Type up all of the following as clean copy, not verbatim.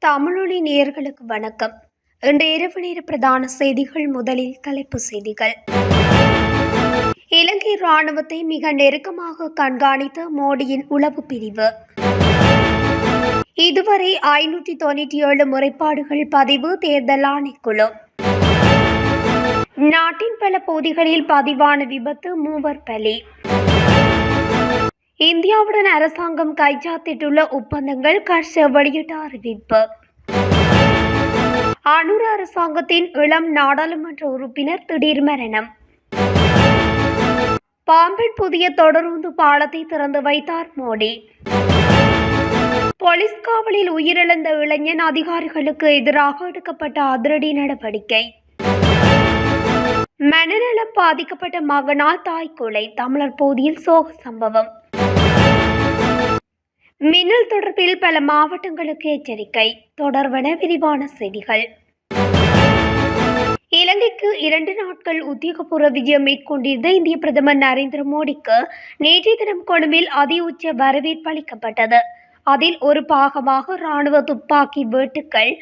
தமிழொலி நேயர்களுக்கு வணக்கம். இன்று இரவு நேர பிரதான செய்திகள். முதலில் தலைப்பு செய்திகள். இலங்கை இராணுவத்தை மிக நெருக்கமாக கண்காணித்த மோடியின் உளவு பிரிவு. இதுவரை 597 முறைப்பாடுகள் பதிவு. தேர்தல் ஆணைக்குழு. நாட்டின் பல பகுதிகளில் பதிவான விபத்து, 3 பலி. இந்தியாவுடன் அரசாங்கம் கைச்சாத்திட்டுள்ள ஒப்பந்தங்கள். கர்ஷ வெளியிட்ட அறிவிப்பு. அனுர அரசாங்கத்தின் இளம் நாடாளுமன்ற உறுப்பினர் திடீர் மரணம். பாம்பன் புதிய தொடருந்து பாலத்தை திறந்து வைத்தார் மோடி. போலீஸ் காவலில் உயிரிழந்த இளைஞன் அதிகாரிகளுக்கு எதிராக எடுக்கப்பட்ட அதிரடி நடவடிக்கை. மனநலம் பாதிக்கப்பட்ட மகனால் தாய் கொலை. தமிழர் பகுதியில் சோக சம்பவம். மின்னல் தொடர்பில் பல மாவட்டங்களுக்கு எச்சரிக்கை. தொடர்வன விரிவான செய்திகள். இலங்கைக்கு 2 நாட்கள் உத்தியோகபூர்வ விஜயம் மேற்கொண்டிருந்த இந்திய பிரதமர் நரேந்திர மோடிக்கு நேற்றைய தினம் கொழும்பில் அதிஉச்ச வரவேற்பு அளிக்கப்பட்டது. அதில் ஒரு பாகமாக இராணுவ துப்பாக்கி வேட்டுக்கள்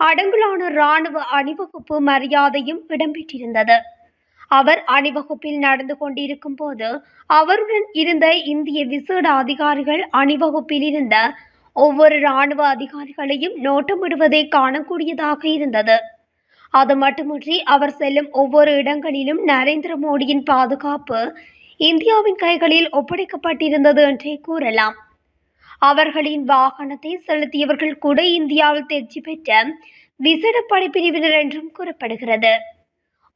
அடங்கலான இராணுவ அணிவகுப்பு மரியாதையும் இடம்பெற்றிருந்தது. அவர் அணிவகுப்பில் நடந்து கொண்டிருக்கும் போது அவருடன் இருந்த இந்திய விசேட அதிகாரிகள் அணிவகுப்பில் இருந்த ஒவ்வொரு இராணுவ அதிகாரிகளையும் நோட்டமிடுவதை காணக்கூடியதாக இருந்தது. அது மட்டுமின்றி அவர் செல்லும் ஒவ்வொரு இடங்களிலும் நரேந்திர மோடியின் பாதுகாப்பு இந்தியாவின் கைகளில் ஒப்படைக்கப்பட்டிருந்தது என்றே கூறலாம். அவர்களின் வாகனத்தை செலுத்தியவர்கள் கூட இந்தியாவில் தேர்ச்சி பெற்ற விசேட படைப்பிரிவினர் என்றும் கூறப்படுகிறது.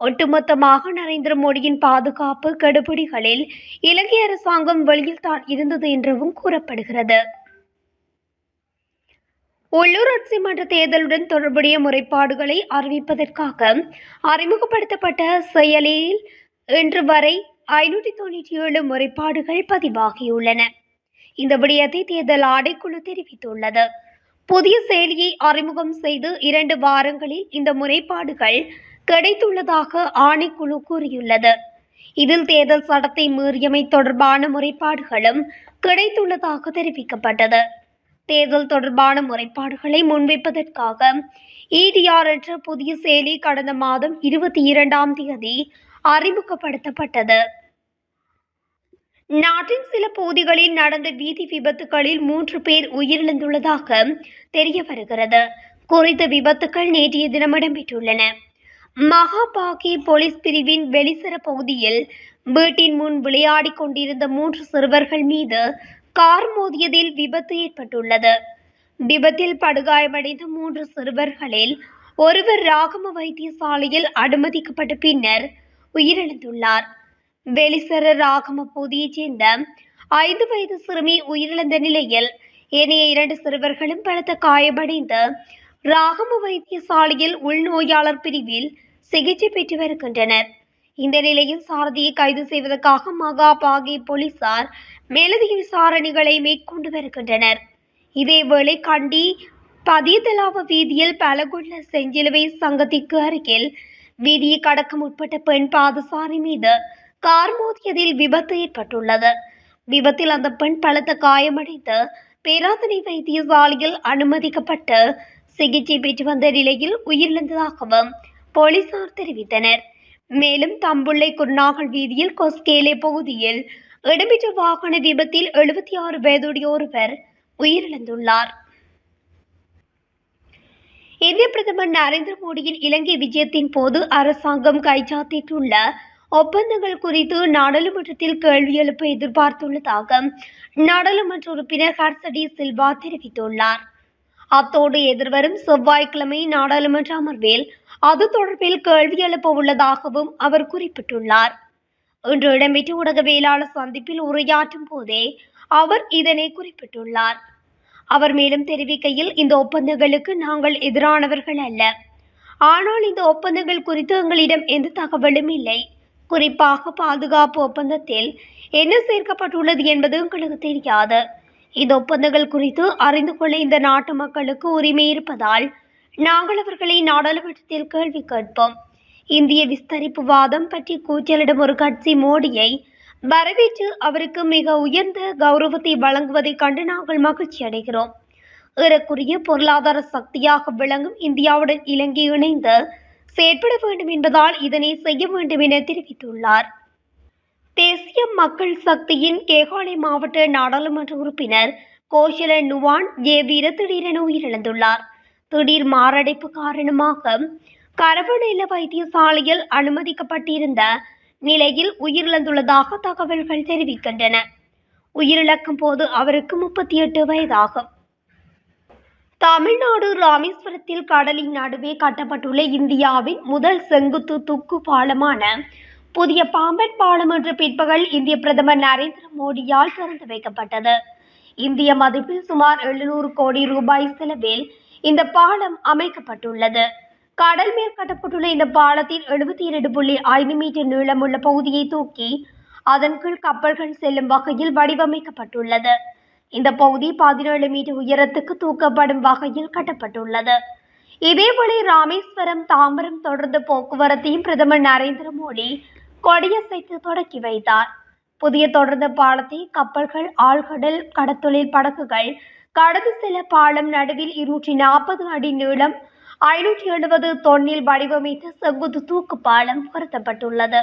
ஒட்டுமொத்தமாக நரேந்திர மோடியின் பாதுகாப்பு கெடுபிடிகளில் இலங்கை அரசாங்கம் வெளியில் தான் இருந்தது என்றும் கூறப்படுகிறது. உள்ளூராட்சி மன்ற தேர்தலுடன் தொடர்புடைய முறைப்பாடுகளை அறிவிப்பதற்காக அறிமுகப்படுத்தப்பட்ட செயலில் இன்று வரை 597 முறைப்பாடுகள் பதிவாகியுள்ளன. இந்த விடயத்தை தேர்தல் ஆணைக்குழு தெரிவித்துள்ளது. புதிய செயலியை அறிமுகம் செய்து 2 வாரங்களில் இந்த முறைப்பாடுகள் கிடைத்துள்ளதாக ஆணைக்குழு கூறியுள்ளது. இதில் தேர்தல் சட்டத்தை மீறியமை தொடர்பான முறைப்பாடுகளும் கிடைத்துள்ளதாக தெரிவிக்கப்பட்டது. தேர்தல் தொடர்பான முறைப்பாடுகளை முன்வைப்பதற்காக EDR என்ற புதிய செயலி கடந்த மாதம் 22ஆம் தேதி அறிமுகப்படுத்தப்பட்டது. நாட்டின் சில பகுதிகளில் நடந்த வீதி விபத்துகளில் 3 பேர் உயிரிழந்துள்ளதாக தெரிய வருகிறது. குறித்த விபத்துக்கள் நேற்றைய தினம் இடம்பெற்றுள்ளன. மகாபாகி போலீஸ் பிரிவின் வெளிசர பகுதியில் வீட்டின் முன் விளையாடி கொண்டிருந்த 3 சிறுவர்கள் மீது கார் மோதியதில் விபத்து ஏற்பட்டுள்ளது. விபத்தில் படுகாயமடைந்த 3 சிறுவர்களில் ஒருவர் ராகம வைத்தியசாலையில் அனுமதிக்கப்பட்ட பின்னர் உயிரிழந்துள்ளார். வெளிசர ராகம பகுதியைச் சேர்ந்த 5 வயது சிறுமி உயிரிழந்த நிலையில் ஏனைய 2 சிறுவர்களும் பலத்த காயமடைந்து ராகம வைத்தியசாலையில் உள்நோயாளர் பிரிவில் சிகிச்சை பெற்று வருகின்றனர். இந்த நிலையில் சாரதியை கைது செய்வதற்காக மகாபாகி போலீசார் மேலதிக விசாரணைகளை மேற்கொண்டு வருகின்றனர். இதேவேளை கண்டி பதியதலாவ வீதியில் பலகுள்ள செஞ்சிலுவை சங்கத்திற்கு அருகில் வீதியை கடக்க முற்பட்ட பெண் பாதசாரி மீது கார் மோதியதில் விபத்து ஏற்பட்டுள்ளது. விபத்தில் அந்த பெண் பலத்த காயமடைந்து பேராதனை வைத்தியசாலையில் அனுமதிக்கப்பட்டு சிகிச்சை பெற்று வந்த நிலையில் உயிரிழந்ததாகவும் போலீசார் தெரிவித்தனர். மேலும் தம்புள்ளை குருநாகல் வீதியில் கொஸ்கேலே பகுதியில் இடம்பெற்ற வாகன விபத்தில் 76 வயதுடைய ஒருவர் உயிரிழந்துள்ளார். இந்திய பிரதமர் நரேந்திர மோடியின் இலங்கை விஜயத்தின் போது அரசாங்கம் கைச்சாத்திட்டுள்ள ஒப்பந்தங்கள் குறித்து நாடாளுமன்றத்தில் கேள்வி எழுப்ப எதிர்பார்த்துள்ளதாக நாடாளுமன்ற உறுப்பினர் ஹர்சடி சில்வா தெரிவித்துள்ளார். அத்தோடு எதிர்வரும் செவ்வாய்க்கிழமை நாடாளுமன்ற அமர்வில் அது தொடர்பில் கேள்வி எழுப்ப உள்ளதாகவும் அவர் குறிப்பிட்டுள்ளார். இன்று இடம்பெற்ற ஊடகவியலாளர் சந்திப்பில் உரையாற்றும் போதே அவர் இதனை குறிப்பிட்டுள்ளார். அவர் மேலும் தெரிவிக்கையில், இந்த ஒப்பந்தங்களுக்கு நாங்கள் எதிரானவர்கள் அல்ல. ஆனால் இந்த ஒப்பந்தங்கள் குறித்து எங்களிடம் எந்த தகவலும் இல்லை. குறிப்பாக பாதுகாப்பு ஒப்பந்தத்தில் என்ன சேர்க்கப்பட்டுள்ளது என்பது எங்களுக்கு தெரியாது. இந்த ஒப்பந்தங்கள் குறித்து அறிந்து கொள்ள இந்த நாட்டு மக்களுக்கு உரிமை இருப்பதால் நாங்கள் அவர்களை நாடாளுமன்றத்தில் கேள்வி கேட்போம். இந்திய விஸ்தரிப்பு வாதம் பற்றி கூச்சலிடும் ஒரு கட்சி மோடியை வரவேற்று அவருக்கு மிக உயர்ந்த கௌரவத்தை வழங்குவதைக் கண்டு நாங்கள் மகிழ்ச்சி அடைகிறோம். ஏறக்குறைய பொருளாதார சக்தியாக விளங்கும் இந்தியாவுடன் இலங்கை இணைந்து செயற்பட வேண்டும் என்பதால் இதனை செய்ய வேண்டும் என தெரிவித்துள்ளார். தேசிய மக்கள் சக்தியின் கேகாலை மாவட்ட நாடாளுமன்ற உறுப்பினர் கோஷல நுவான் வீர திடீரென உயிரிழந்துள்ளார். திடீர் மாரடைப்பு காரணமாக கரவநில வைத்தியசாலையில் அனுமதிக்கப்பட்டிருந்த நிலையில் உயிரிழந்துள்ளதாக தகவல்கள் தெரிவிக்கின்றன. உயிரிழக்கும் போது அவருக்கு 38 வயதாகும். தமிழ்நாடு ராமேஸ்வரத்தில் கடலின் நடுவே கட்டப்பட்டுள்ள இந்தியாவின் முதல் செங்குத்து தூக்கு பாலமான புதிய பாம்பன் பாலம் இன்று பிற்பகல் இந்திய பிரதமர் நரேந்திர மோடியால் திறந்து வைக்கப்பட்டது. இந்திய மதிப்பில் சுமார் 700 கோடி ரூபாய் செலவில் இந்த பாலம் அமைக்கப்பட்டுள்ளது. கடல் மேல் கட்டப்பட்டுள்ள இந்த பாலத்தின் 72.5 மீட்டர் நீளமுள்ள பகுதியை தூக்கி அதன் கீழ் கப்பல்கள் செல்லும் வகையில் வடிவமைக்கப்பட்டுள்ளது. இந்த பகுதி 17 மீட்டர் உயரத்துக்கு தூக்கப்படும் வகையில் கட்டப்பட்டுள்ளது. இதேவேளை ராமேஸ்வரம் தாம்பரம் தொடர்ந்து போக்குவரத்தையும் பிரதமர் நரேந்திர மோடி கொடியசைத்து தொடக்கி வைத்தார். புதிய தொடர்ந்து பாலத்தை கப்பல்கள், ஆழ்கடல் கடத்தொழில் படகுகள் கடந்து செல்ல பாலம் நடுவில் 240 அடி நீளம் 570 தொன்னில் வடிவமைத்த செங்குத்து தூக்கு பாலம் பொருத்தப்பட்டுள்ளது.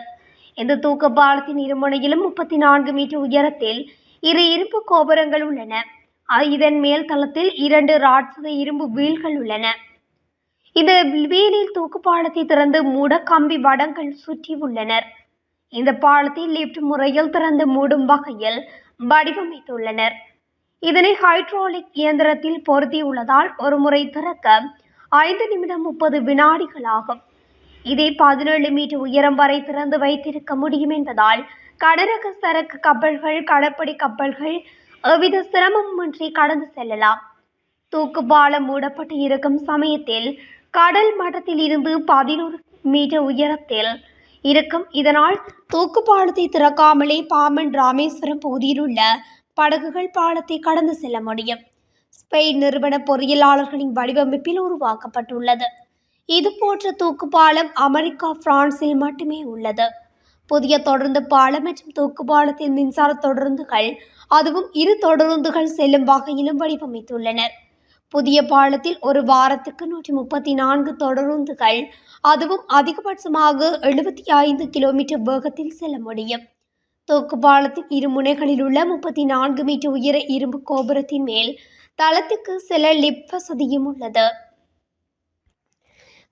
இந்த தூக்கு பாலத்தின் இருமுனையிலும் 34 மீட்டர் உயரத்தில் 2 இரும்பு கோபுரங்கள் உள்ளன. இதன் மேல் தளத்தில் 2 ராட்சத இரும்பு வீல்கள் உள்ளன. இந்த வீலில் தூக்கு பாலத்தை திறந்து மூட கம்பி வடங்கள் சுற்றி உள்ளனர். இந்த பாலத்தை லிப்ட் முறையில் திறந்து மூடும் வகையில் வடிவமைத்துள்ளனர். இதனை ஹைட்ராலிக் இயந்திரத்தில் பொருத்தியுள்ளதால் ஒரு முறை திறக்க 5 நிமிடம் 30 வினாடிகள் ஆகும். இதை 17 மீட்டர் உயரம் வரை திறந்து வைத்திருக்க முடியும் என்பதால் கடலக சரக்கு கப்பல்கள், கடற்படை கப்பல்கள் எவ்வித சிரமமின்றி கடந்து செல்லலாம். தூக்கு பாலம் மூடப்பட்டு இருக்கும் சமயத்தில் கடல் மட்டத்தில் இருந்து 11 மீட்டர் உயரத்தில் இருக்கும். இதனால் தூக்கு பாலத்தை திறக்காமலே பாம்பன் ராமேஸ்வரம் பகுதியில் உள்ள படகுகள் பாலத்தை கடந்து செல்ல முடியும். ஸ்பெயின் நிறுவன பொறியியலாளர்களின் வடிவமைப்பில் உருவாக்கப்பட்டுள்ளது. இதுபோன்ற தூக்கு பாலம் அமெரிக்கா, பிரான்சில் மட்டுமே உள்ளது. புதிய தொடருந்து பாலம் மற்றும் தூக்கு பாலத்தில் மின்சார தொடருந்துகள், அதுவும் 2 தொடருந்துகள் செல்லும் வகையிலும் வடிவமைத்துள்ளனர். புதிய பாலத்தில் ஒரு வாரத்துக்கு 134 தொடருந்துகள், அதுவும் அதிகபட்சமாக 75 கிலோமீட்டர் வேகத்தில் செல்ல முடியும். தூக்கு பாலத்தின் 2 முனைகளில் உள்ள 34 மீட்டர் உயர இரும்பு கோபுரத்தின் மேல் தளத்துக்கு சில லிப்ட் வசதியும் உள்ளது.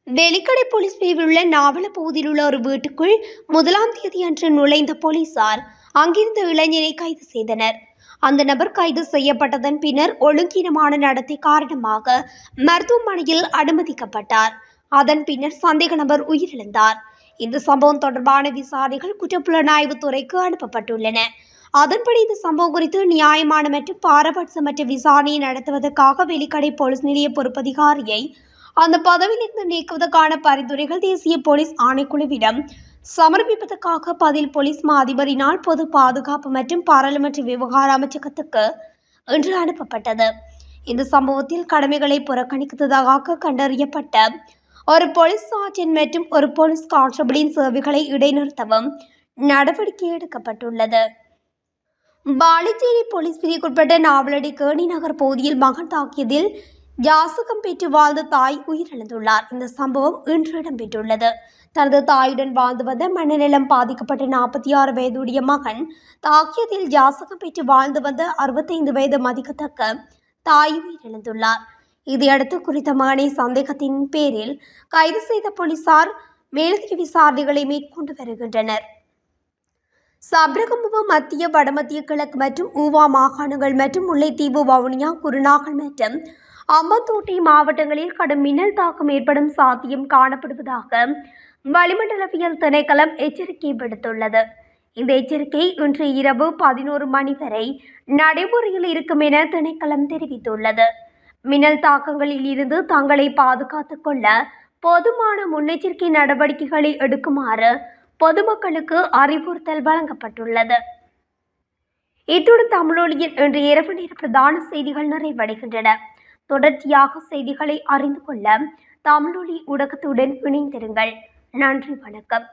வெலிக்கடை போலீஸ் பிரிவில் உள்ள நாவல பகுதியில் உள்ள ஒரு வீட்டுக்குள் 1ஆம் தேதி அன்று நுழைந்த போலீசார் அங்கிருந்த இளைஞரை கைது செய்தனர். அந்த நபர் கைது செய்யப்பட்டதன் பின்னர் ஒழுங்கீனமான நடத்தை காரணமாக மருத்துவமனையில் அனுமதிக்கப்பட்டார். அதன் பின்னர் சந்தேக நபர் உயிரிழந்தார். இந்த சம்பவம் தொடர்பான விசாரணைகள் குற்றப்புலனாய்வு துறைக்கு அனுப்பப்பட்டுள்ளன. அதன்படி இந்த சம்பவம் குறித்து நியாயமான மற்றும் பாரபட்சமற்ற விசாரணையை நடத்துவதற்காக வெலிக்கடை போலீஸ் நிலைய பொறுப்பதிகாரியை அந்த பதவியிலிருந்து நீக்குவதற்கான பரிந்துரைகள் தேசிய போலீஸ் ஆணைக்குழுவிடம் சமர்ப்பிப்பதற்காக பதில் போலீஸ் மா அதிபரினால் பொது பாதுகாப்பு மற்றும் பாராளுமன்ற விவகார அமைச்சகத்துக்கு இன்று அனுப்பப்பட்டது. இந்த சம்பவத்தில் கடமைகளை புறக்கணித்ததாக கண்டறியப்பட்ட ஒரு போலீஸ் சார்ஜென்ட் மற்றும் ஒரு போலீஸ் கான்ஸ்டபிளின் சேவைகளை இடைநிறுத்தவும் நடவடிக்கை எடுக்கப்பட்டுள்ளது. பாலிச்சேரி போலீஸ் பிரிவுக்குட்பட்ட நாவலடி கேணி நகர் பகுதியில் மகன் தாக்கியதில் யாசகம் பெற்று வாழ்ந்த தாய் உயிரிழந்துள்ளார். இந்த சம்பவம் இன்று இடம்பெற்றுள்ளது. தனது தாயுடன் வாழ்ந்து வந்த மனநலம் பாதிக்கப்பட்ட 46 வயதுடைய மகன் தாக்கியதில் யாசகம் பெற்று வாழ்ந்து வந்த 65 வயது மதிக்கத்தக்க தாய் உயிரிழந்துள்ளார். இதையடுத்து குறித்த மகனை சந்தேகத்தின் பேரில் கைது செய்த போலீசார் மேலதிக விசாரணைகளை மேற்கொண்டு வருகின்றனர். சப்ரகமுவ மத்திய, வடமத்திய, கிழக்கு மற்றும் ஊவா மாகாணங்கள் மற்றும் முல்லைத்தீவு, வவுனியா, குருநாகல் மற்றும் அம்பத்தோட்டை மாவட்டங்களில் கடும் மின்னல் தாக்கம் ஏற்படும் சாத்தியம் காணப்படுவதாக வளிமண்டலவியல் திணைக்களம் எச்சரிக்கை விடுத்துள்ளது. இந்த எச்சரிக்கை இன்று இரவு 11 மணி வரை நடைமுறையில் இருக்கும் என திணைக்களம் தெரிவித்துள்ளது. மின்னல் தாக்கங்களில் இருந்து தங்களை பாதுகாத்துக் கொள்ள போதுமான முன்னெச்சரிக்கை நடவடிக்கைகளை எடுக்குமாறு பொதுமக்களுக்கு அறிவுறுத்தல் வழங்கப்பட்டுள்ளது. இத்துடன் தமிழொலியின் இன்று இரவு நேர பிரதான செய்திகள் நிறைவடைகின்றன. தொடர்ச்சியாக செய்திகளை அறிந்து கொள்ள தமிழொலி ஊடகத்துடன் இணைந்திருங்கள். நன்றி, வணக்கம்.